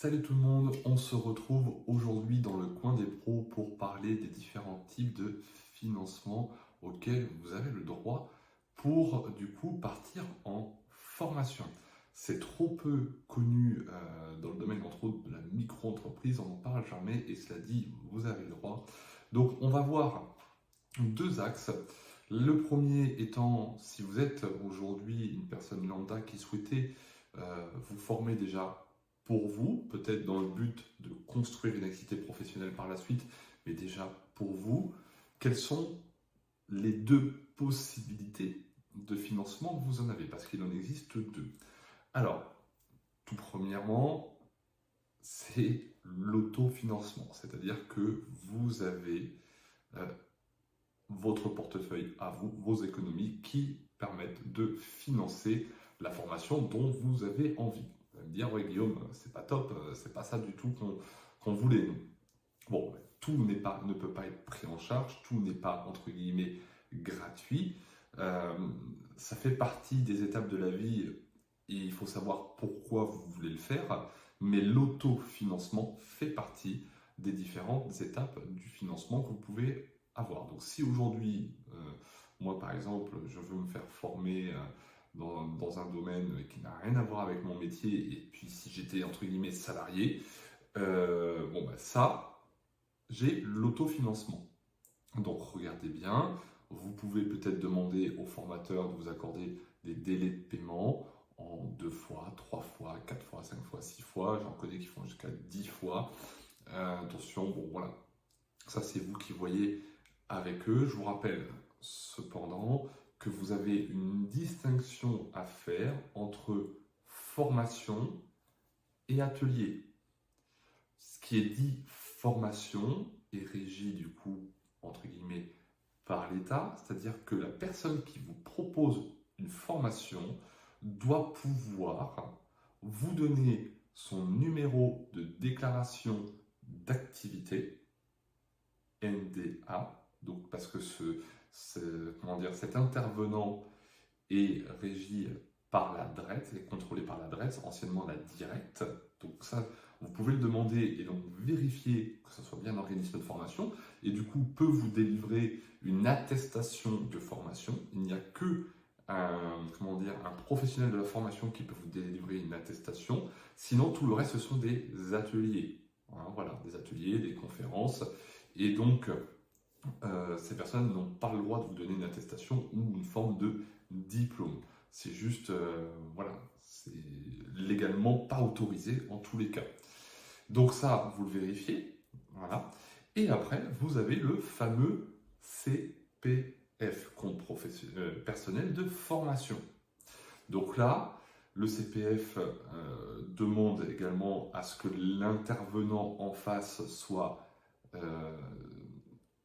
Salut tout le monde, on se retrouve aujourd'hui dans le coin des pros pour parler des différents types de financement auxquels vous avez le droit pour du coup partir en formation. C'est trop peu connu dans le domaine entre autres de la micro-entreprise, on n'en parle jamais et cela dit, vous avez le droit. Donc on va voir deux axes. Le premier étant, si vous êtes aujourd'hui une personne lambda qui souhaitait vous former déjà pour vous, peut-être dans le but de construire une activité professionnelle par la suite, mais déjà pour vous, quelles sont les deux possibilités de financement que vous en avez? Parce qu'il en existe deux. Alors, tout premièrement, c'est l'autofinancement, c'est-à-dire que vous avez euh, votre portefeuille à vous, vos économies qui permettent de financer la formation dont vous avez envie. Vous allez me dire, oui Guillaume, c'est pas top, c'est pas ça du tout qu'on voulait. Nous. Bon, tout ne peut pas être pris en charge, tout n'est pas entre guillemets gratuit. Euh, Ça fait partie des étapes de la vie et il faut savoir pourquoi vous voulez le faire, mais l'autofinancement fait partie des différentes étapes du financement que vous pouvez avoir. Donc si aujourd'hui, moi par exemple, je veux me faire former dans un domaine qui n'a rien à voir avec mon métier, et puis si j'étais entre guillemets salarié, bon bah ça, j'ai l'autofinancement. Donc regardez bien, vous pouvez peut-être demander au formateur de vous accorder des délais de paiement en 2 fois, 3 fois, 4 fois, 5 fois, 6 fois. J'en connais qui font jusqu'à 10 fois. Attention, bon voilà, ça c'est vous qui voyez avec eux. Je vous rappelle cependant que vous avez une distinction à faire entre formation et atelier. Ce qui est dit formation est régi du coup, entre guillemets, par l'État, c'est-à-dire que la personne qui vous propose une formation doit pouvoir vous donner son numéro de déclaration d'activité, NDA, donc parce que cet intervenant est régi par la DRET, est contrôlé par la DRET, anciennement la Directe. Donc ça, vous pouvez le demander et donc vérifier que ce soit bien un organisme de formation et du coup peut vous délivrer une attestation de formation. Il n'y a que un professionnel de la formation qui peut vous délivrer une attestation. Sinon, tout le reste, ce sont des ateliers. Voilà, des ateliers, des conférences. Et donc, ces personnes n'ont pas le droit de vous donner une attestation ou une forme de diplôme. C'est juste, voilà, c'est légalement pas autorisé en tous les cas. Donc ça, vous le vérifiez, voilà. Et après, vous avez le fameux CPF, compte personnel de formation. Donc là, le CPF demande également à ce que l'intervenant en face soit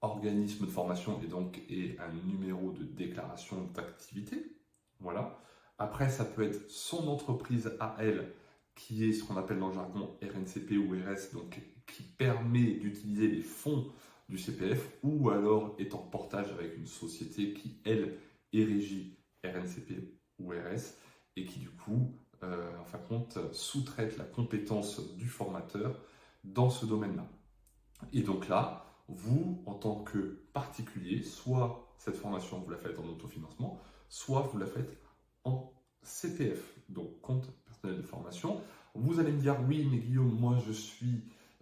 organisme de formation et donc ait un numéro de déclaration d'activité. Voilà. Après, ça peut être son entreprise à elle, qui est ce qu'on appelle dans le jargon RNCP ou RS, donc qui permet d'utiliser les fonds du CPF, ou alors est en portage avec une société qui, elle, est régie RNCP ou RS, et qui du coup, en fin de compte, sous-traite la compétence du formateur dans ce domaine-là. Et donc là, vous, en tant que particulier, soit cette formation, vous la faites en autofinancement, soit vous la faites en CPF, donc compte personnel de formation. Vous allez me dire, oui, mais Guillaume, moi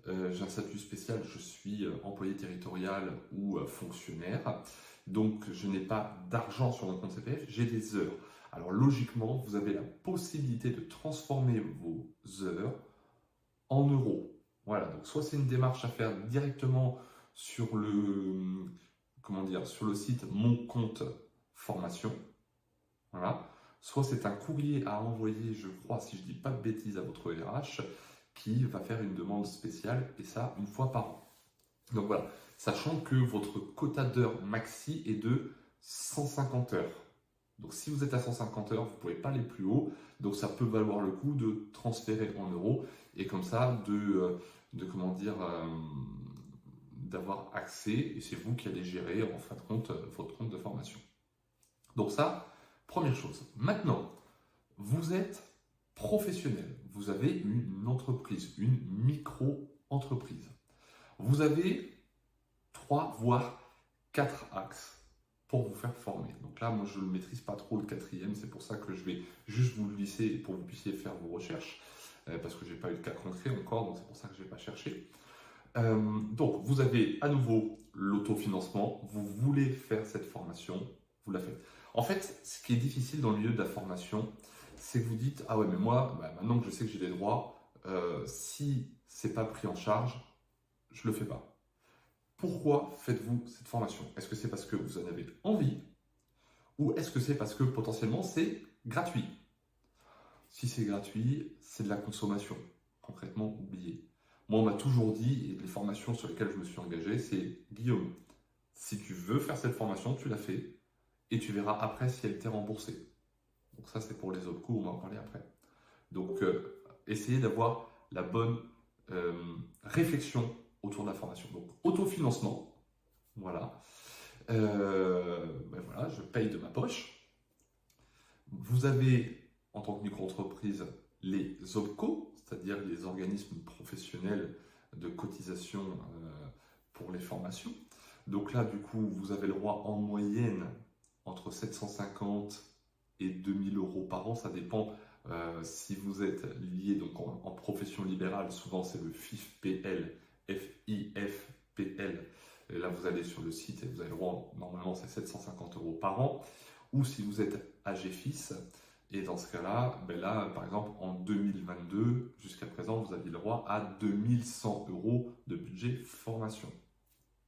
j'ai un statut spécial, je suis employé territorial ou fonctionnaire, donc je n'ai pas d'argent sur mon compte CPF, j'ai des heures. Alors logiquement, vous avez la possibilité de transformer vos heures en euros. Voilà, donc soit c'est une démarche à faire directement sur sur le site Mon compte formation, voilà. Soit c'est un courrier à envoyer, je crois, si je ne dis pas de bêtises, à votre RH qui va faire une demande spéciale et ça une fois par an. Donc voilà, sachant que votre quota d'heures maxi est de 150 heures. Donc si vous êtes à 150 heures, vous ne pouvez pas aller plus haut. Donc ça peut valoir le coup de transférer en euros et comme ça d'avoir accès, et c'est vous qui allez gérer en fin de compte votre compte de formation. Donc ça, première chose. Maintenant, vous êtes professionnel, vous avez une entreprise, une micro-entreprise. Vous avez 3 voire 4 axes pour vous faire former. Donc là, moi, je ne maîtrise pas trop le 4e, c'est pour ça que je vais juste vous le glisser pour que vous puissiez faire vos recherches, parce que je n'ai pas eu de cas concret encore, donc c'est pour ça que je n'ai pas cherché. Donc, vous avez à nouveau l'autofinancement, vous voulez faire cette formation, vous la faites. En fait, ce qui est difficile dans le milieu de la formation, c'est que vous dites, ah ouais, mais moi, maintenant que je sais que j'ai des droits, si c'est pas pris en charge, je le fais pas. Pourquoi faites-vous cette formation? Est-ce que c'est parce que vous en avez envie ou est-ce que c'est parce que potentiellement c'est gratuit? Si c'est gratuit, c'est de la consommation. Concrètement, oubliez. Moi, on m'a toujours dit, et les formations sur lesquelles je me suis engagé, c'est Guillaume, si tu veux faire cette formation, tu la fais et tu verras après si elle t'est remboursée. Donc ça, c'est pour les autres cours, on va en parler après. Donc, essayez d'avoir la bonne réflexion autour de la formation. Donc, autofinancement, voilà. Voilà, je paye de ma poche. Vous avez, en tant que micro-entreprise, les OPCO, c'est-à-dire les organismes professionnels de cotisation pour les formations. Donc là, du coup, vous avez le droit en moyenne entre 750 et 2000 euros par an. Ça dépend si vous êtes lié donc, en profession libérale. Souvent, c'est le FIFPL, FIFPL. Et là, vous allez sur le site et vous avez le droit, normalement, c'est 750 euros par an. Ou si vous êtes AGFIS, et dans ce cas-là, là, par exemple, en 2022, jusqu'à présent, vous aviez le droit à 2100 euros de budget formation.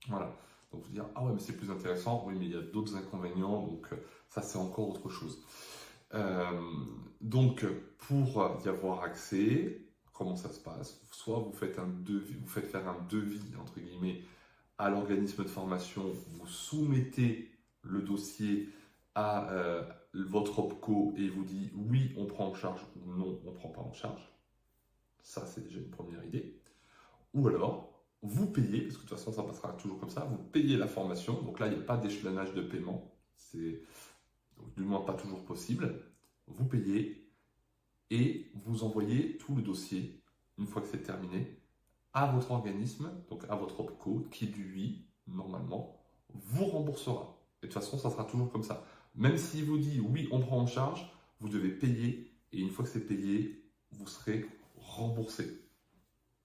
Voilà. Donc vous dire, ah ouais, mais c'est plus intéressant. Oui, mais il y a d'autres inconvénients, donc ça, c'est encore autre chose. Donc, pour y avoir accès, comment ça se passe? Soit vous faites un devis, vous faites faire un devis, entre guillemets, à l'organisme de formation, vous soumettez le dossier à votre OPCO et il vous dit oui, on prend en charge ou non, on ne prend pas en charge. Ça, c'est déjà une première idée. Ou alors, vous payez, parce que de toute façon, ça passera toujours comme ça, vous payez la formation. Donc là, il n'y a pas d'échelonnage de paiement. C'est du moins pas toujours possible. Vous payez et vous envoyez tout le dossier, une fois que c'est terminé, à votre organisme, donc à votre OPCO, qui lui, normalement, vous remboursera. Et de toute façon, ça sera toujours comme ça. Même s'il vous dit oui, on prend en charge, vous devez payer, et une fois que c'est payé, vous serez remboursé.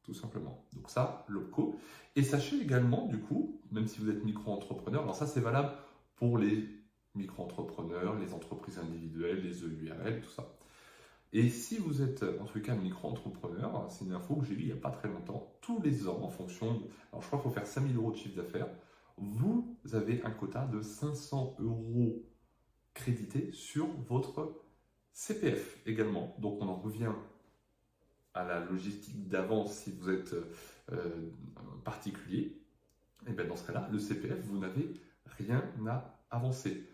Tout simplement. Donc ça, l'OPCO. Et sachez également, du coup, même si vous êtes micro-entrepreneur, alors ça c'est valable pour les micro-entrepreneurs, les entreprises individuelles, les EURL, tout ça. Et si vous êtes en tout cas micro-entrepreneur, c'est une info que j'ai lue il n'y a pas très longtemps, tous les ans, en fonction, alors je crois qu'il faut faire 5000 euros de chiffre d'affaires, vous avez un quota de 500 euros crédités sur votre CPF également. Donc on en revient à la logistique d'avance si vous êtes particulier. Et bien dans ce cas-là, le CPF, vous n'avez rien à avancer.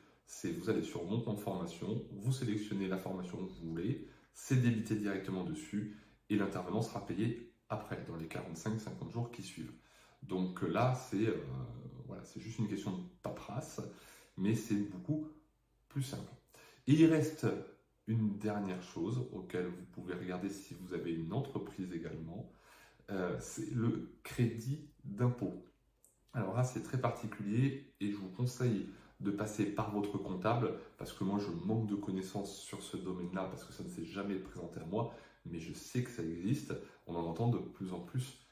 Vous allez sur mon compte formation, vous sélectionnez la formation que vous voulez, c'est débité directement dessus et l'intervenant sera payé après, dans les 45-50 jours qui suivent. Donc là, c'est juste une question de paperasse, mais c'est beaucoup plus simple. Et il reste une dernière chose auquel vous pouvez regarder si vous avez une entreprise également, c'est le crédit d'impôt. Alors là, c'est très particulier et je vous conseille de passer par votre comptable parce que moi, je manque de connaissances sur ce domaine-là parce que ça ne s'est jamais présenté à moi, mais je sais que ça existe. On en entend de plus en plus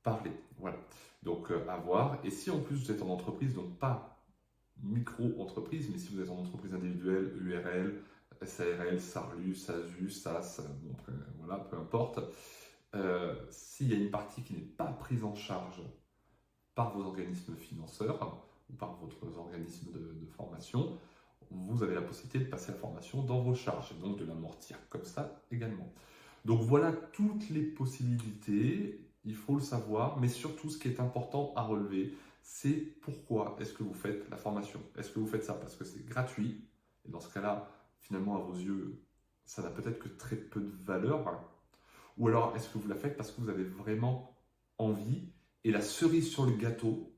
parler. Voilà. Donc, à voir. Et si en plus vous êtes en entreprise, donc pas micro-entreprise, mais si vous êtes en entreprise individuelle, URL, SARL, SARLU, SASU, SAS, voilà, peu importe, s'il y a une partie qui n'est pas prise en charge par vos organismes financeurs ou par votre organisme de formation, vous avez la possibilité de passer la formation dans vos charges et donc de l'amortir comme ça également. Donc voilà toutes les possibilités, il faut le savoir, mais surtout ce qui est important à relever, c'est pourquoi est-ce que vous faites la formation. Est-ce que vous faites ça parce que c'est gratuit, et dans ce cas-là, finalement à vos yeux, ça n'a peut-être que très peu de valeur, ou alors est-ce que vous la faites parce que vous avez vraiment envie. Et la cerise sur le gâteau,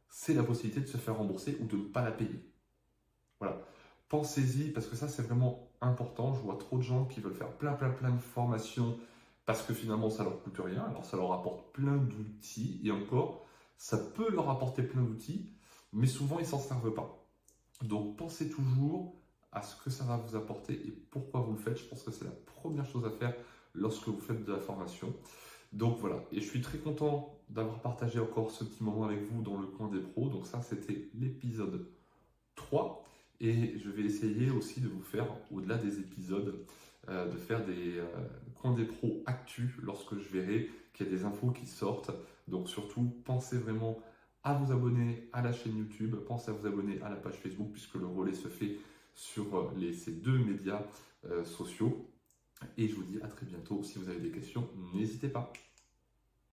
c'est la possibilité de se faire rembourser ou de ne pas la payer. Voilà. Pensez-y, parce que ça, c'est vraiment important. Je vois trop de gens qui veulent faire plein de formations parce que finalement ça leur coûte rien. Alors ça leur apporte plein d'outils et encore, ça peut leur apporter plein d'outils, mais souvent ils s'en servent pas. Donc pensez toujours à ce que ça va vous apporter et pourquoi vous le faites. Je pense que c'est la première chose à faire lorsque vous faites de la formation. Donc voilà, et je suis très content d'avoir partagé encore ce petit moment avec vous dans le coin des pros. Donc ça, c'était l'épisode 3. Et je vais essayer aussi de vous faire, au-delà des épisodes, de faire des coins des pros actus lorsque je verrai qu'il y a des infos qui sortent. Donc surtout, pensez vraiment à vous abonner à la chaîne YouTube, pensez à vous abonner à la page Facebook puisque le relais se fait sur ces deux médias sociaux. Et je vous dis à très bientôt. Si vous avez des questions, n'hésitez pas.